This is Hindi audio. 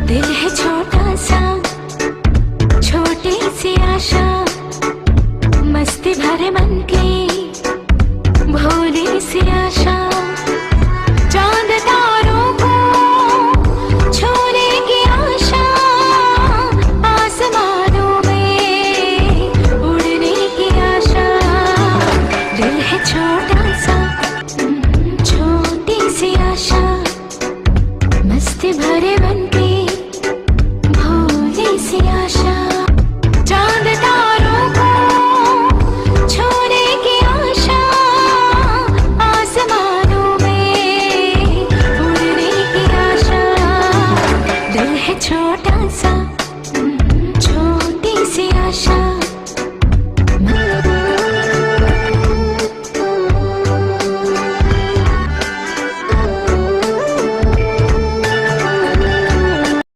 दिल है छोटा सा, छोटी सी आशा, मस्ती भरे मन की भोली सी आशा। चांद तारों को छूने की आशा, आसमानों में उड़ने की आशा। दिल है छोटा सा, छोटी सी आशा, मस्ती भरे मन की भोली सी आशा। चांद तारों को छूने की आशा, आसमानों में उड़ने की आशा। दिल है छोटा सा, छोटी सी आशा।